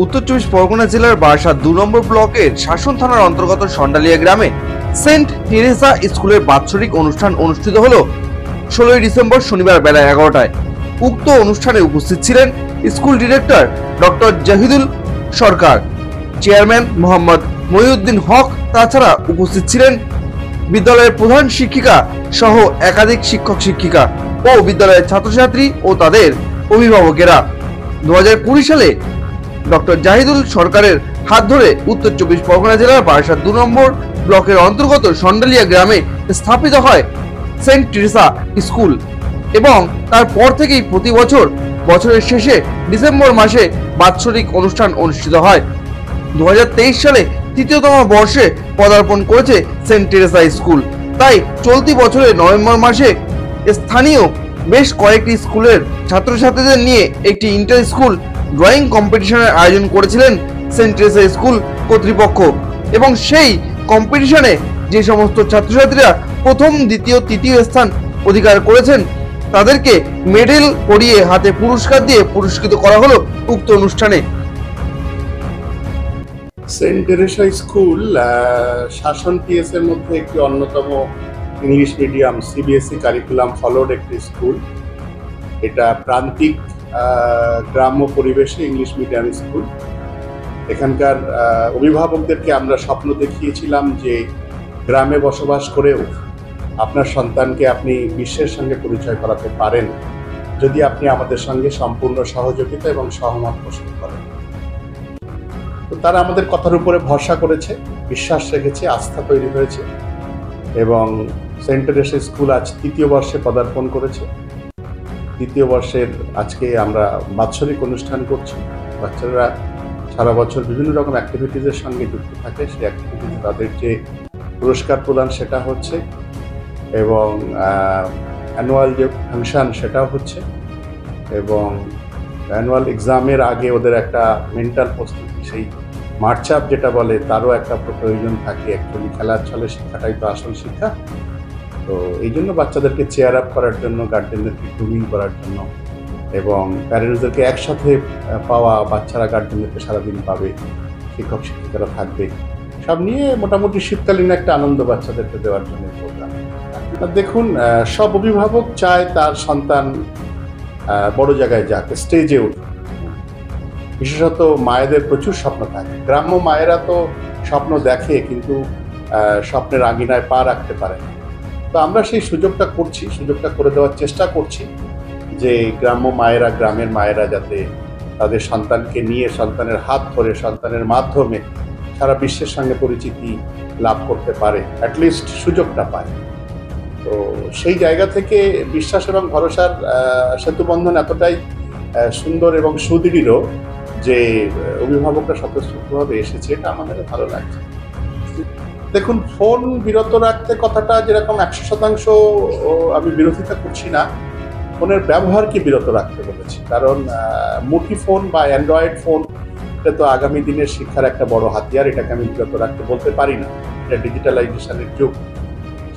উত্তর চব্বিশ পরগনা জেলার বারাসাত ২ নম্বর ব্লকের শাসন থানার অন্তর্গত সন্ডালিয়া গ্রামে সেন্ট টেরেসা স্কুলের বাৎসরিক অনুষ্ঠান অনুষ্ঠিত হল ১৬ই ডিসেম্বর শনিবার বেলা ১১টায়। উক্ত অনুষ্ঠানে উপস্থিত ছিলেন স্কুল ডিরেক্টর ডক্টর জাহিদুল সরকার, চেয়ারম্যান মোহাম্মদ মহিউদ্দিন হক। তাছাড়া উপস্থিত ছিলেন বিদ্যালয়ের প্রধান শিক্ষিকা সহ একাধিক শিক্ষক শিক্ষিকা ও বিদ্যালয়ের ছাত্রছাত্রী ও তাদের অভিভাবকেরা। ২০২০ সালে ডক্টর জাহিদুল সরকারের হাত ধরে উত্তর চব্বিশ পরগনা জেলার বারাসাত ২ নম্বর ব্লকের অন্তর্গত সন্ডালিয়া গ্রামে স্থাপিত হয় সেন্ট টেরেসা স্কুল এবং তারপর থেকেই প্রতি বছর বছরের শেষে ডিসেম্বর মাসে বাৎসরিক অনুষ্ঠান অনুষ্ঠিত হয়। ২০২৩ সালে তৃতীয়তম বর্ষে পদার্পণ করেছে সেন্ট টেরেসা স্কুল। তাই চলতি বছরের নভেম্বর মাসে স্থানীয় বেশ কয়েকটি স্কুলের ছাত্রছাত্রীদের নিয়ে একটি ইন্টার স্কুল ড্রয়িং কম্পিটিশনের আয়োজন করেছিলেন সেন্ট টেরেসা স্কুল কর্তৃপক্ষ এবং সেই কম্পিটিশনে যে সমস্ত ছাত্রছাত্রীরা প্রথম, দ্বিতীয়, তৃতীয় স্থান অধিকার করেছেন তাদেরকে মেডেল পরিয়ে হাতে পুরস্কার দিয়ে পুরস্কৃত করা হলো উক্ত অনুষ্ঠানে। সেন্ট টেরেসা স্কুল শাসন টিএস এর মধ্যে একটি অন্যতম English medium CBSE curriculum followed একটি স্কুল। এটা প্রান্তিক গ্রাম্য পরিবেশে ইংলিশ মিডিয়াম স্কুল। এখানকার অভিভাবকদেরকে আমরা স্বপ্ন দেখিয়েছিলাম যে গ্রামে বসবাস করেও আপনার সন্তানকে আপনি বিশ্বের সঙ্গে পরিচয় করাতে পারেন যদি আপনি আমাদের সঙ্গে সম্পূর্ণ সহযোগিতা এবং সহমত পোষণ করেন। তো তারা আমাদের কথার উপরে ভরসা করেছে, বিশ্বাস রেখেছে, আস্থা তৈরি হয়েছে এবং সেন্ট টেরেসা স্কুল আজ তৃতীয় বর্ষে পদার্পণ করেছে। তৃতীয় বর্ষের আজকে আমরা বাৎসরিক অনুষ্ঠান করছি। বাচ্চারা সারা বছর বিভিন্ন রকম অ্যাক্টিভিটিসের সঙ্গে যুক্ত থাকে, সেই অ্যাক্টিভিটিস তাদের যে পুরস্কার প্রদান সেটা হচ্ছে এবং অ্যানুয়াল যে ফাংশন সেটাও হচ্ছে এবং অ্যানুয়াল এক্সামের আগে ওদের একটা মেন্টাল প্রস্তুতি, সেই মার্চ আপ যেটা বলে তারও একটা প্রয়োজন থাকে। অ্যাকচুয়ালি খেলার ছলে শিক্ষাটাই তো আসল শিক্ষা। তো এই জন্য বাচ্চাদেরকে চেয়ার আপ করার জন্য, গার্জেনদেরকে গ্রুমিং করার জন্য এবং প্যারেন্টসদেরকে একসাথে পাওয়া, বাচ্চারা গার্জেনদেরকে সারাদিন পাবে, শিক্ষক শিক্ষিকারা থাকবে, সব নিয়ে মোটামুটি শীতকালীন একটা আনন্দ বাচ্চাদেরকে দেওয়ার জন্য প্রোগ্রাম। দেখুন, সব অভিভাবক চায় তার সন্তান বড় জায়গায় যাক, স্টেজে উঠুক। বিশেষত মায়েদের প্রচুর স্বপ্ন থাকে। গ্রাম্য মায়েরা তো স্বপ্ন দেখে কিন্তু স্বপ্নের আঙিনায় পা রাখতে পারে না। তো আমরা সেই সুযোগটা করছি, সুযোগটা করে দেওয়ার চেষ্টা করছি যে গ্রাম্য মায়েরা, গ্রামের মায়েরা যাতে তাদের সন্তানকে নিয়ে, সন্তানের হাত ধরে, সন্তানের মাধ্যমে সারা বিশ্বের সঙ্গে পরিচিতি লাভ করতে পারে, অ্যাটলিস্ট সুযোগটা পায়। তো সেই জায়গা থেকে বিশ্বাস এবং ভরসার সেতুবন্ধন এতটাই সুন্দর এবং সুদৃঢ় যে অভিভাবকরা স্বতঃস্ফূর্তভাবে এসেছে, এটা আমাদের ভালো লাগছে। দেখুন, ফোন বিরত রাখতে কথাটা যেরকম ১০০% আমি বিরোধিতা করছি না, ফোনের ব্যবহারকে বিরত রাখতে বলেছি। কারণ মুঠি-ফোন বা অ্যান্ড্রয়েড ফোন এটা তো আগামী দিনের শিক্ষার একটা বড় হাতিয়ার, এটাকে আমি বিরত রাখতে বলতে পারি না। এটা ডিজিটালাইজেশনের যুগ।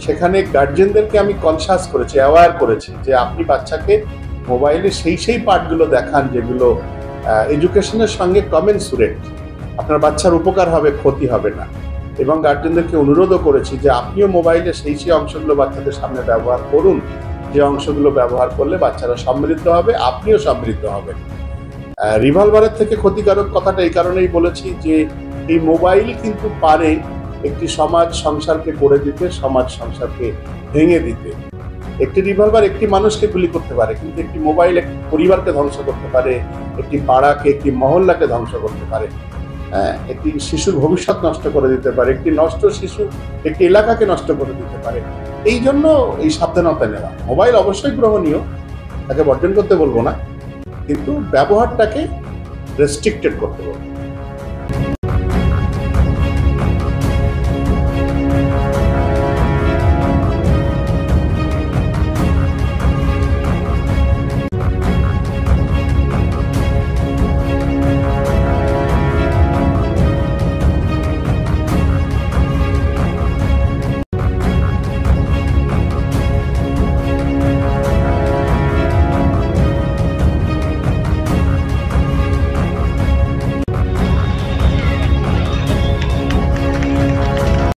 সেখানে গার্জেনদেরকে আমি কনসাস করেছি, অ্যাওয়ার করেছি যে আপনি বাচ্চাকে মোবাইলে সেই পার্টগুলো দেখান যেগুলো এডুকেশনের সঙ্গে কমেন্সুরেট, আপনার বাচ্চার উপকার হবে, ক্ষতি হবে না। এবং গার্জেনদেরকে অনুরোধও করেছি যে আপনিও মোবাইলে সেই অংশগুলো বাচ্চাদের সামনে ব্যবহার করুন যে অংশগুলো ব্যবহার করলে বাচ্চারা সমৃদ্ধ হবে, আপনিও সমৃদ্ধ হবেন। রিভলভারের থেকে ক্ষতিকারক কথাটা এই কারণেই বলেছি যে এই মোবাইল কিন্তু পারে একটি সমাজ সংসারকে গড়ে দিতে, সমাজ সংসারকে ভেঙে দিতে। একটি রিভলভার একটি মানুষকে গুলি করতে পারে, কিন্তু একটি মোবাইল একটি পরিবারকে ধ্বংস করতে পারে, একটি পাড়াকে, একটি মহল্লাকে ধ্বংস করতে পারে, একটি শিশুর ভবিষ্যৎ নষ্ট করে দিতে পারে, একটি নষ্ট শিশু একটি এলাকাকে নষ্ট করে দিতে পারে। এই জন্য এই সাবধানতা নেওয়া। মোবাইল অবশ্যই গ্রহণীয়, তাকে বর্জন করতে বলবো না, কিন্তু ব্যবহারটাকে রেস্ট্রিক্টেড করতে বলবো।